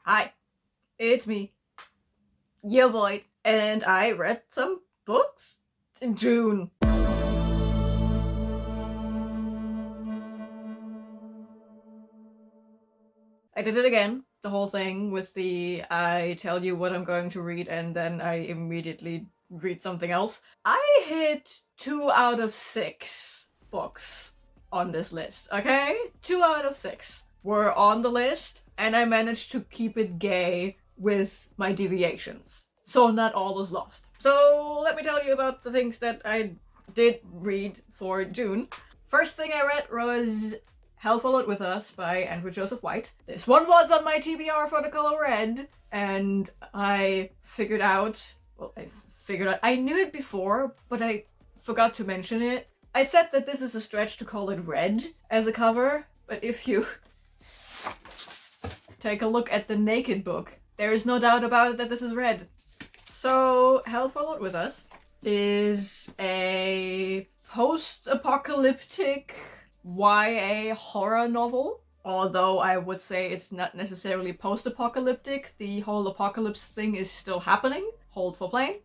Hi, it's me, your Void, and I read some books in June. I did it again, the whole thing with the I tell you what I'm going to read and then I immediately read something else. I hit 2 out of 6 books on this list, okay? 2 out of 6 were on the list, and I managed to keep it gay with my deviations. So not all was lost. So let me tell you about the things that I did read for June. First thing I read was Hell Followed With Us by Andrew Joseph White. This one was on my TBR for the color red, and I figured out, I knew it before, but I forgot to mention it. I said that this is a stretch to call it red as a cover, but if you take a look at the naked book, there is no doubt about it that this is red. So, Hell Followed With Us is a post-apocalyptic YA horror novel. Although I would say it's not necessarily post-apocalyptic, the whole apocalypse thing is still happening. Hold for plane.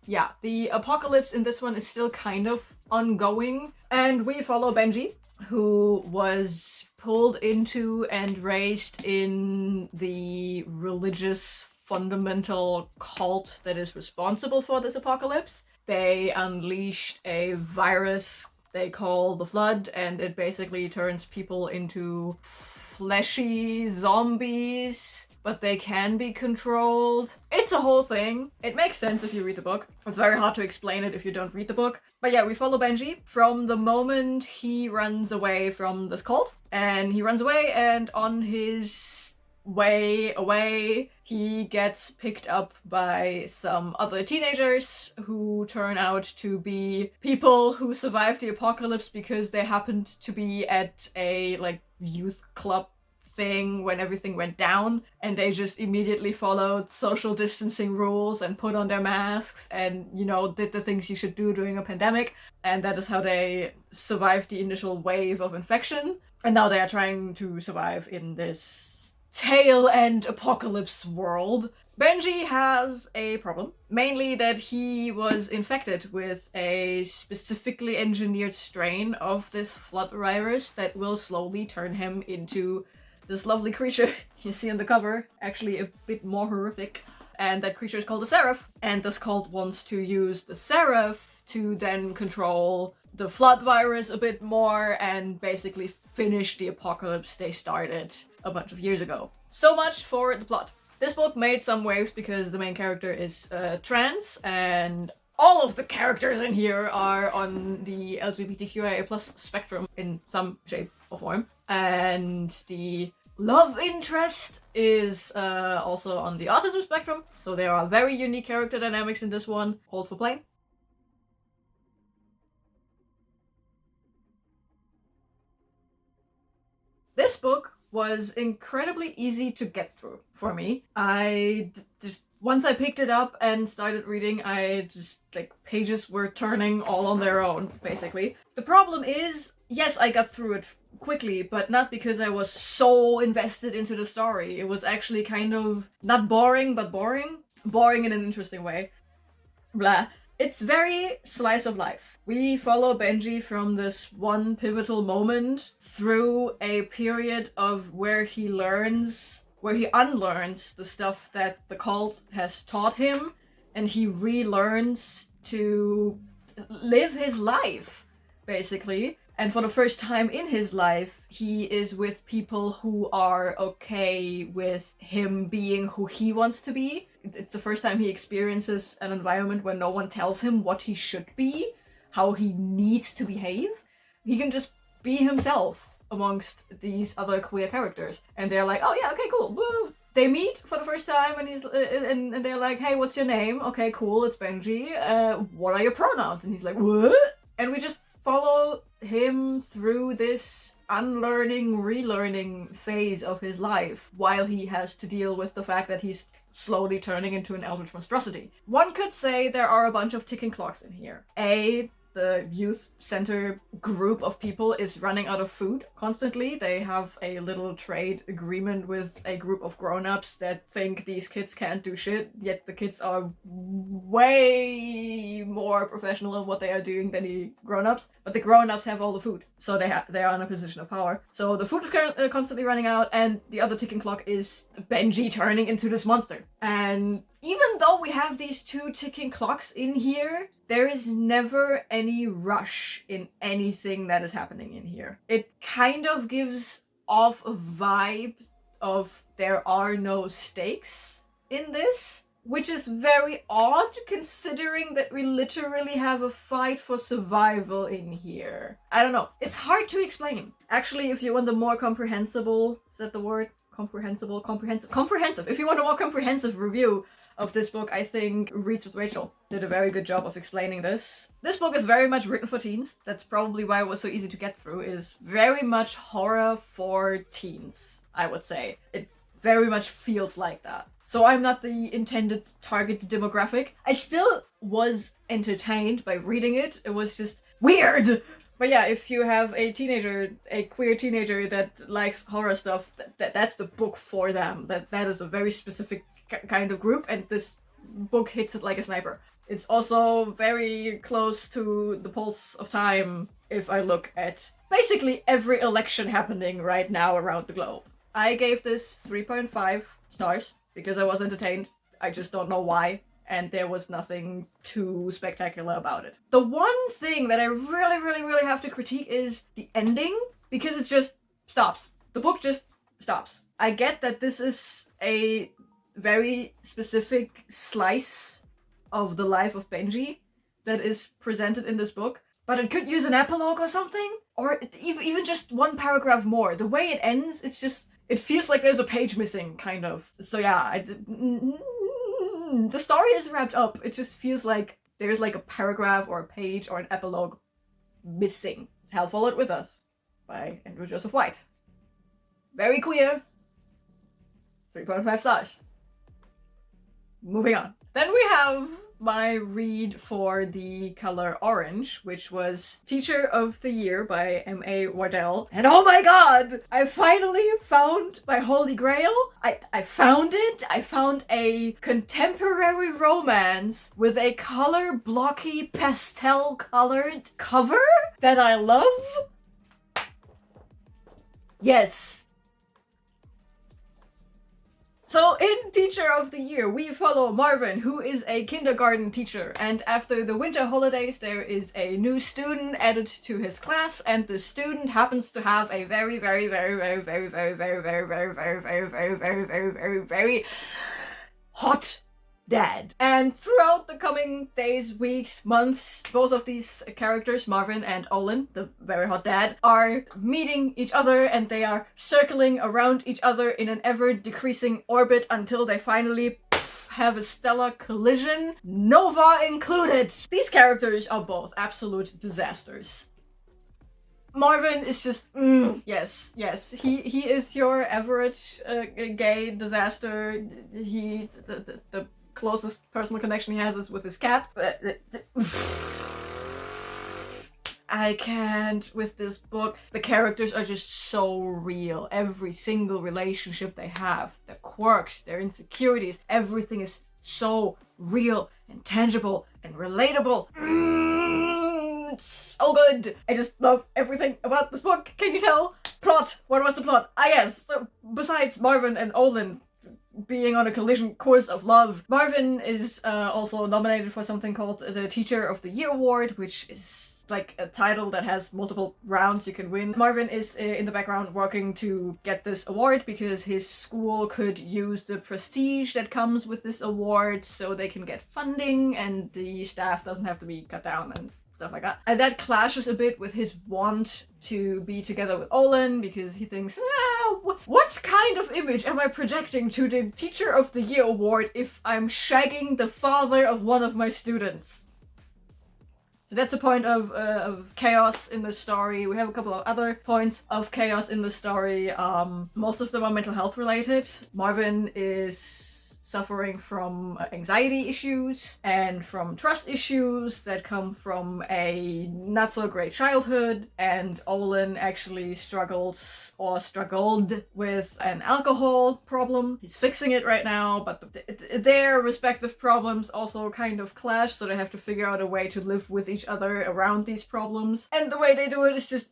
Yeah, the apocalypse in this one is still kind of ongoing, and we follow Benji, who was pulled into and raised in the religious fundamental cult that is responsible for this apocalypse. They unleashed a virus they call the Flood, and it basically turns people into fleshy zombies, but they can be controlled. It's a whole thing. It makes sense if you read the book. It's very hard to explain it if you don't read the book. But yeah, we follow Benji from the moment he runs away from this cult. And he runs away, and on his way away, he gets picked up by some other teenagers who turn out to be people who survived the apocalypse because they happened to be at a youth club thing when everything went down, and they just immediately followed social distancing rules and put on their masks and, did the things you should do during a pandemic, and that is how they survived the initial wave of infection. And now they are trying to survive in this tail end apocalypse world. Benji has a problem, mainly that he was infected with a specifically engineered strain of this flood virus that will slowly turn him into this lovely creature you see on the cover, actually a bit more horrific. And that creature is called a Seraph, and this cult wants to use the Seraph to then control the flood virus a bit more and basically finish the apocalypse they started a bunch of years ago. So much for the plot. This book made some waves because the main character is trans, and all of the characters in here are on the LGBTQIA+ spectrum in some shape or form. And the love interest is also on the autism spectrum, so there are very unique character dynamics in this one. Hold for plane. This book was incredibly easy to get through for me. Once I picked it up and started reading, pages were turning all on their own, basically. The problem is, yes, I got through it quickly, but not because I was so invested into the story. It was actually kind of not boring, but boring. Boring in an interesting way. Blah. It's very slice of life. We follow Benji from this one pivotal moment through a period of where he unlearns the stuff that the cult has taught him, and he relearns to live his life, basically. And for the first time in his life, he is with people who are okay with him being who he wants to be. It's the first time he experiences an environment where no one tells him what he should be, how he needs to behave. He can just be himself amongst these other queer characters. And they're like, oh yeah, okay, cool. Woo. They meet for the first time, and they're like, hey, what's your name? Okay, cool, it's Benji. What are your pronouns? And he's like, what? And we just follow him through this unlearning, relearning phase of his life while he has to deal with the fact that he's slowly turning into an eldritch monstrosity. One could say there are a bunch of ticking clocks in here. the youth center group of people is running out of food constantly. They have a little trade agreement with a group of grown-ups that think these kids can't do shit, yet the kids are way more professional in what they are doing than the grown-ups. But the grown-ups have all the food, so they are in a position of power. So the food is constantly running out, and the other ticking clock is Benji turning into this monster. And even though we have these two ticking clocks in here, there is never any rush in anything that is happening in here. It kind of gives off a vibe of there are no stakes in this, which is very odd considering that we literally have a fight for survival in here. I don't know. It's hard to explain. Actually, if you want a more comprehensible, is that the word? Comprehensive. If you want a more comprehensive review of this book, I think Reads with Rachel did a very good job of explaining this. This book is very much written for teens. That's probably why it was so easy to get through. It is very much horror for teens, I would say. It very much feels like that. So I'm not the intended target demographic. I still was entertained by reading it. It was just weird. But yeah, if you have a teenager, a queer teenager that likes horror stuff, that's the book for them. That is a very specific kind of group, and this book hits it like a sniper. It's also very close to the pulse of time if I look at basically every election happening right now around the globe. I gave this 3.5 stars because I was entertained. I just don't know why. And there was nothing too spectacular about it. The one thing that I really have to critique is the ending, because it just stops. The book just stops. I get that this is a very specific slice of the life of Benji that is presented in this book, but it could use an epilogue or something, or even just one paragraph more. The way it ends, it feels like there's a page missing, kind of. So yeah, the story is wrapped up. It just feels like there's like a paragraph or a page or an epilogue missing. Hell Followed With Us by Andrew Joseph White. Very queer. 3.5 stars. Moving on. Then we have my read for the color orange, which was Teacher of the Year by M.A. Wardell. And oh my god! I finally found my holy grail. I found it. I found a contemporary romance with a color blocky pastel colored cover that I love. Yes. So in Teacher of the Year, we follow Marvin, who is a kindergarten teacher, and after the winter holidays, there is a new student added to his class, and the student happens to have a very hot dad. And throughout the coming days, weeks, months, both of these characters, Marvin and Olin, the very hot dad, are meeting each other, and they are circling around each other in an ever-decreasing orbit until they finally have a stellar collision, Nova included. These characters are both absolute disasters. Marvin is just, yes. He is your average gay disaster. The closest personal connection he has is with his cat. I can't with this book. The characters are just so real. Every single relationship they have, their quirks, their insecurities, everything is so real and tangible and relatable. It's so good. I just love everything about this book. Can you tell? Plot. What was the plot? Ah yes, besides Marvin and Olin being on a collision course of love, Marvin is also nominated for something called the Teacher of the Year Award, which is like a title that has multiple rounds you can win. Marvin is in the background working to get this award because his school could use the prestige that comes with this award so they can get funding and the staff doesn't have to be cut down and stuff like that. And that clashes a bit with his want to be together with Olin because he thinks, what kind of image am I projecting to the Teacher of the Year award if I'm shagging the father of one of my students? So that's a point of chaos in the story. We have a couple of other points of chaos in the story. Most of them are mental health related. Marvin is suffering from anxiety issues and from trust issues that come from a not so great childhood, and Olin actually struggled with an alcohol problem. He's fixing it right now, but their respective problems also kind of clash, so they have to figure out a way to live with each other around these problems. And the way they do it is just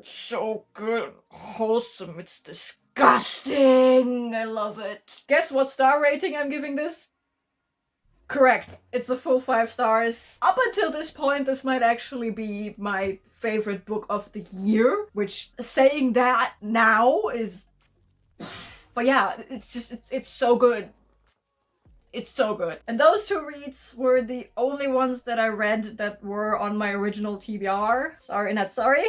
so good and wholesome. It's disgusting. I love it. Guess what star rating I'm giving this? Correct. It's a full 5 stars. Up until this point, this might actually be my favorite book of the year, which saying that now is... But yeah, it's so good. It's so good. And those 2 reads were the only ones that I read that were on my original TBR. Sorry, not sorry.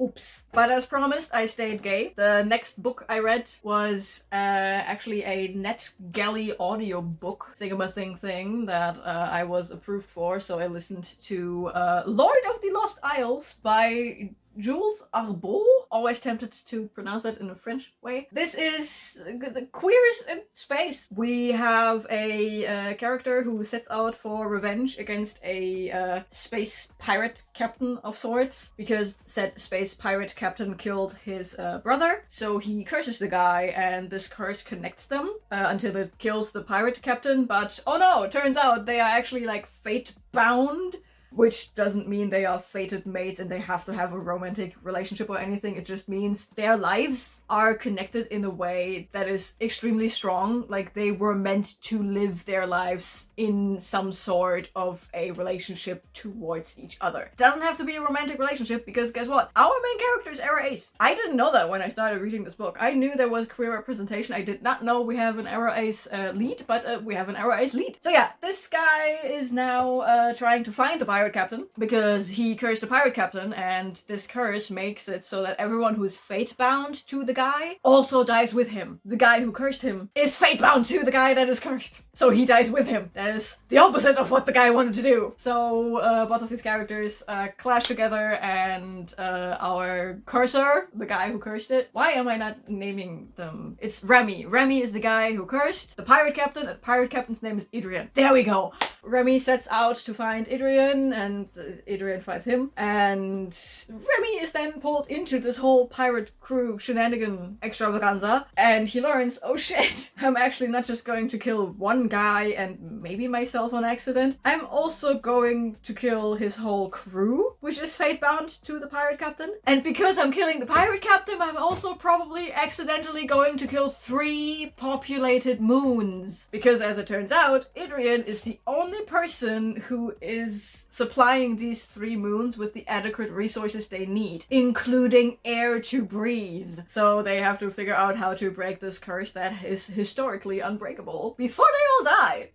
Oops. But as promised, I stayed gay. The next book I read was actually a NetGalley audiobook thingamathing thing that I was approved for. So I listened to Lord of the Lost Isles by Jules, Arbeaux. Always tempted to pronounce that in a French way. This is the queers in space. We have a character who sets out for revenge against a space pirate captain of sorts, because said space pirate captain killed his brother. So he curses the guy, and this curse connects them until it kills the pirate captain. But oh no, it turns out they are actually like fate bound. Which doesn't mean they are fated mates and they have to have a romantic relationship or anything. It just means their lives are connected in a way that is extremely strong. Like they were meant to live their lives in some sort of a relationship towards each other. It doesn't have to be a romantic relationship, because guess what? Our main character is Era Ace. I didn't know that when I started reading this book. I knew there was queer representation. I did not know we have an Era Ace lead, but we have an Era Ace lead. So yeah, this guy is now trying to find the pirate captain, because he cursed the pirate captain, and this curse makes it so that everyone who is fate bound to the guy also dies with him. The guy who cursed him is fate bound to the guy that is cursed, so he dies with him. That is the opposite of what the guy wanted to do. So both of these characters clash together, and our cursor, the guy who cursed it, why am I not naming them? It's Remy. Remy is the guy who cursed the pirate captain, and the pirate captain's name is Adrian. There we go. Remy sets out to find Adrian, and Adrian finds him, and Remy is then pulled into this whole pirate crew shenanigan extravaganza, and he learns, oh shit, I'm actually not just going to kill one guy and maybe myself on accident, I'm also going to kill his whole crew, which is fate bound to the pirate captain. And because I'm killing the pirate captain, I'm also probably accidentally going to kill 3 populated moons, because as it turns out, Adrian is the only person who is supplying these 3 moons with the adequate resources they need, including air to breathe. So they have to figure out how to break this curse that is historically unbreakable before they all die.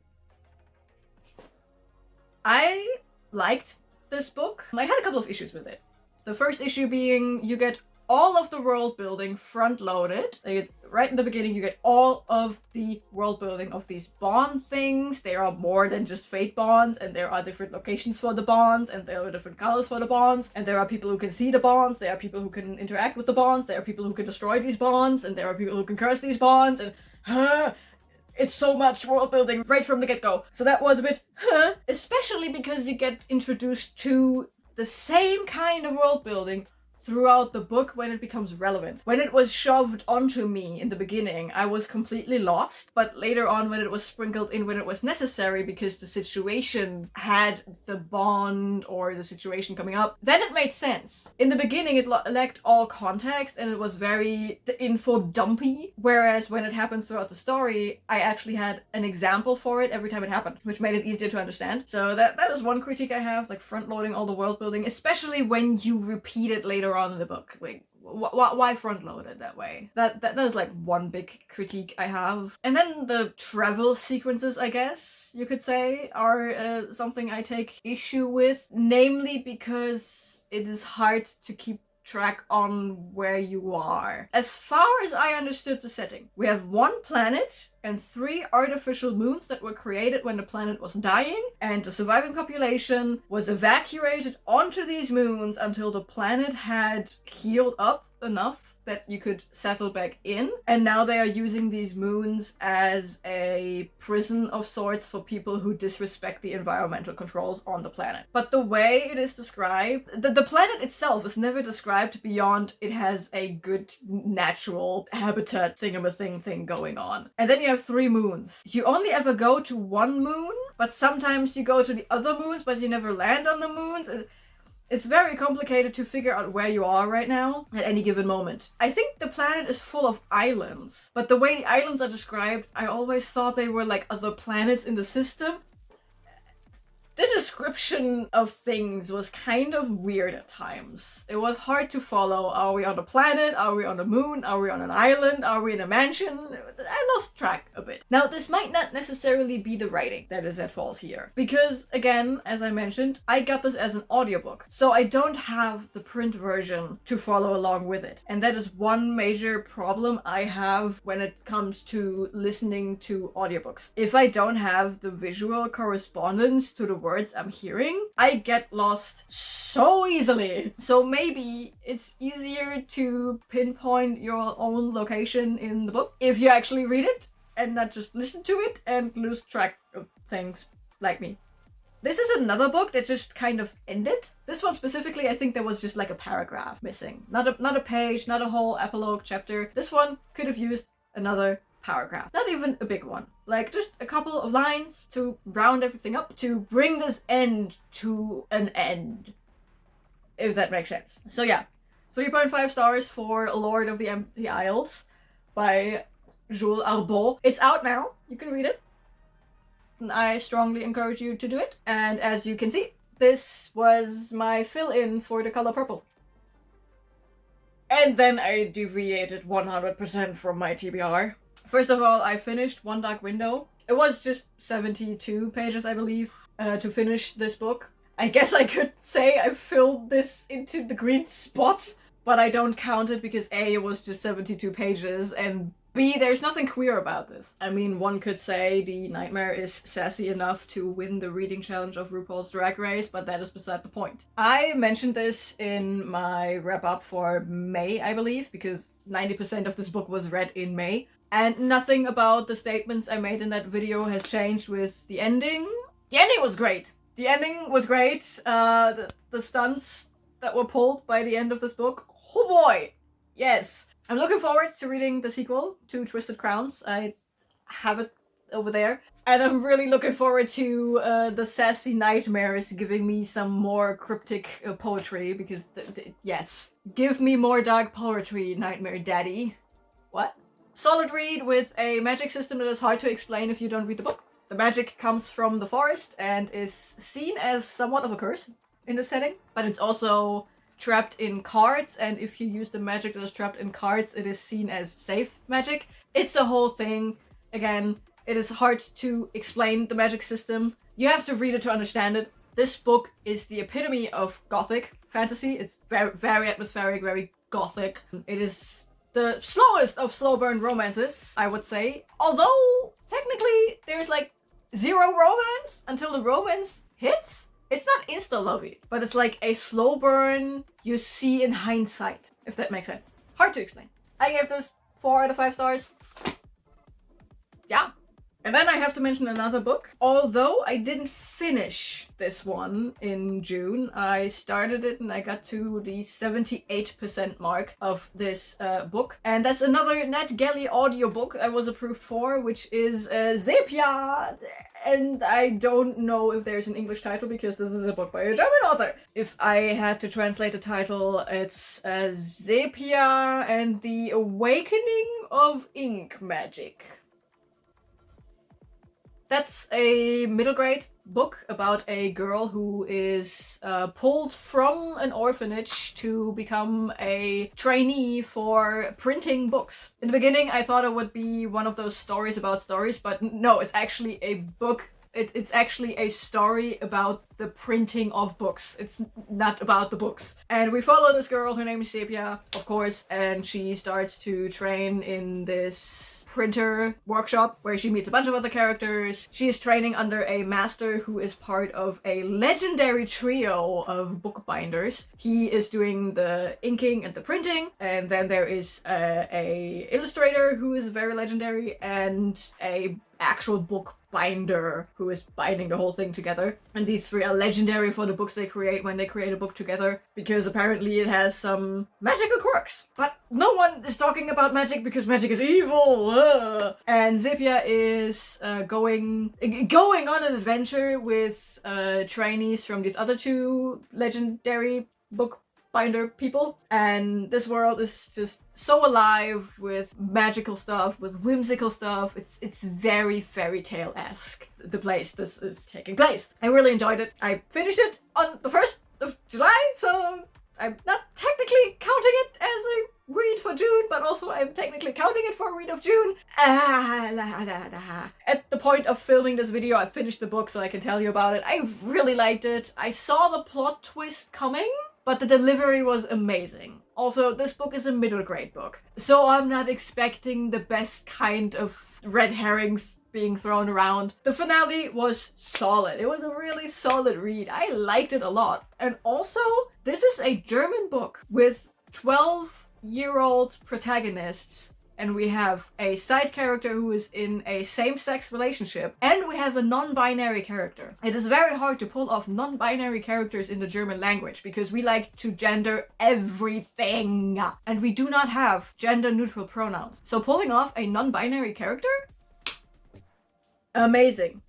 I liked this book. I had a couple of issues with it. The first issue being you get all of the world building front loaded. Like right in the beginning, you get all of the world building of these bond things. There are more than just fate bonds, and there are different locations for the bonds, and there are different colors for the bonds, and there are people who can see the bonds, there are people who can interact with the bonds, there are people who can destroy these bonds, and there are people who can curse these bonds, and it's so much world building right from the get-go. So that was a bit especially because you get introduced to the same kind of world building throughout the book when it becomes relevant. When it was shoved onto me in the beginning, I was completely lost, but later on when it was sprinkled in when it was necessary because the situation had the bond or the situation coming up, then it made sense. In the beginning it lacked all context and it was very info dumpy, whereas when it happens throughout the story, I actually had an example for it every time it happened, which made it easier to understand. So that is one critique I have, like front loading all the world building, especially when you repeat it later on in the book. Like, why front load it that way? That is like one big critique I have. And then the travel sequences, I guess you could say, are something I take issue with, namely because it is hard to keep track on where you are. As far as I understood the setting, we have 1 planet and 3 artificial moons that were created when the planet was dying, and the surviving population was evacuated onto these moons until the planet had healed up enough that you could settle back in, and now they are using these moons as a prison of sorts for people who disrespect the environmental controls on the planet. But the way it is described, the planet itself is never described beyond it has a good natural habitat thingamathing thing going on. And then you have 3 moons. You only ever go to one moon, but sometimes you go to the other moons, but you never land on the moons. It's very complicated to figure out where you are right now at any given moment. I think the planet is full of islands, but the way the islands are described, I always thought they were like other planets in the system. The description of things was kind of weird at times. It was hard to follow. Are we on a planet? Are we on a moon? Are we on an island? Are we in a mansion? I lost track a bit. Now, this might not necessarily be the writing that is at fault here. Because, again, as I mentioned, I got this as an audiobook. So I don't have the print version to follow along with it. And that is one major problem I have when it comes to listening to audiobooks. If I don't have the visual correspondence to the words I'm hearing, I get lost so easily. So maybe it's easier to pinpoint your own location in the book if you actually read it and not just listen to it and lose track of things like me. This is another book that just kind of ended. This one specifically, I think there was just like a paragraph missing. Not a page, not a whole epilogue chapter. This one could have used another paragraph. Not even a big one. Like just a couple of lines to round everything up, to bring this end to an end. If that makes sense. So yeah, 3.5 stars for Lord of the Empty Isles by Jules Arbeaux. It's out now. You can read it. And I strongly encourage you to do it. And as you can see, this was my fill-in for the color purple. And then I deviated 100% from my TBR. First of all, I finished One Dark Window. It was just 72 pages, I believe, to finish this book. I guess I could say I filled this into the green spot, but I don't count it because A, it was just 72 pages, and B, there's nothing queer about this. I mean, one could say the nightmare is sassy enough to win the reading challenge of RuPaul's Drag Race, but that is beside the point. I mentioned this in my wrap-up for May, I believe, because 90% of this book was read in May. And nothing about the statements I made in that video has changed with the ending. The ending was great. The ending was great. The stunts that were pulled by the end of this book. Oh boy! Yes. I'm looking forward to reading the sequel to Twisted Crowns. I have it over there. And I'm really looking forward to the sassy nightmares giving me some more cryptic poetry because, yes. Give me more dark poetry, Nightmare Daddy. What? Solid read with a magic system that is hard to explain if you don't read the book. The magic comes from the forest and is seen as somewhat of a curse in the setting, but it's also trapped in cards, and if you use the magic that is trapped in cards, it is seen as safe magic. It's a whole thing. Again, it is hard to explain the magic system. You have to read it to understand it. This book is the epitome of gothic fantasy. It's very, very atmospheric, very gothic. It is the slowest of slow burn romances, I would say. Although, technically, there's like 0 romance until the romance hits. It's not insta-lovey, but it's like a slow burn you see in hindsight, if that makes sense. Hard to explain. I gave this 4 out of 5 stars. Yeah. And then I have to mention another book. Although I didn't finish this one in June, I started it and I got to the 78% mark of this book. And that's another NetGalley audiobook I was approved for, which is Sepia. And I don't know if there's an English title because this is a book by a German author. If I had to translate the title, it's Sepia and the Awakening of Ink Magic. That's a middle grade book about a girl who is pulled from an orphanage to become a trainee for printing books. In the beginning, I thought it would be one of those stories about stories, but no, it's actually a book. It's actually a story about the printing of books. It's not about the books. And we follow this girl, her name is Sepia, of course, and she starts to train in this printer workshop where she meets a bunch of other characters. She is training under a master who is part of a legendary trio of bookbinders. He is doing the inking and the printing, and then there is a illustrator who is very legendary, and a actual bookbinder who is binding the whole thing together. And these three are legendary for the books they create when they create a book together, because apparently it has some magical quirks. But no one is talking about magic because magic is evil. And Sepia is going on an adventure with trainees from these other two legendary bookbinder people, and this world is just so alive with magical stuff, with whimsical stuff. It's very fairy tale-esque, the place this is taking place. I really enjoyed it. I finished it on the 1st of July, so I'm not technically counting it as a read for June, but also I'm technically counting it for a read of June. At the point of filming this video, I finished the book, so I can tell you about it. I really liked it. I saw the plot twist coming, but the delivery was amazing. Also, this book is a middle grade book, so I'm not expecting the best kind of red herrings being thrown around. The finale was solid. It was a really solid read. I liked it a lot. And also, this is a German book with 12-year-old protagonists, and we have a side character who is in a same-sex relationship, and we have a non-binary character. It is very hard to pull off non-binary characters in the German language because we like to gender everything, and we do not have gender-neutral pronouns. So pulling off a non-binary character? Amazing.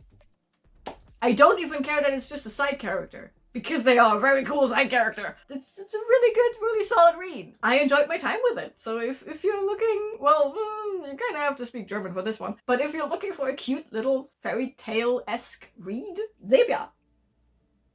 I don't even care that it's just a side character, because they are a very cool side character. It's a really good, really solid read. I enjoyed my time with it. So if you're looking, well, you kind of have to speak German for this one. But if you're looking for a cute little fairy tale-esque read, Sepia.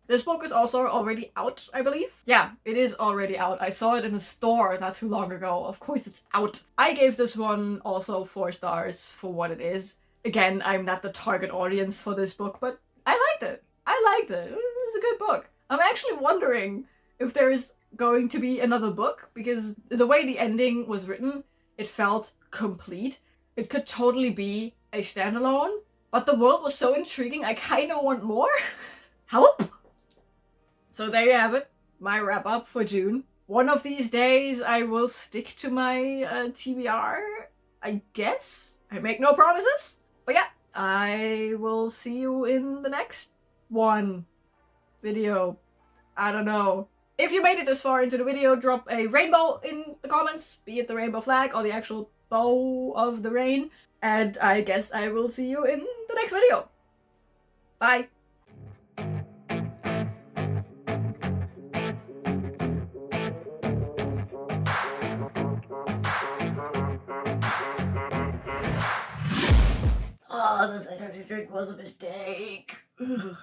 This book is also already out, I believe. Yeah, it is already out. I saw it in a store not too long ago. Of course it's out. I gave this one also 4 stars for what it is. Again, I'm not the target audience for this book, but I liked it. It was a good book. I'm actually wondering if there is going to be another book, because the way the ending was written, it felt complete. It could totally be a standalone, but the world was so intriguing, I kind of want more. Help! So there you have it, my wrap up for June. One of these days I will stick to my TBR, I guess. I make no promises, but yeah, I will see you in the next one video. I don't know. If you made it this far into the video, drop a rainbow in the comments, be it the rainbow flag or the actual bow of the rain, and I guess I will see you in the next video. Bye. Oh, this energy drink was a mistake. Ugh.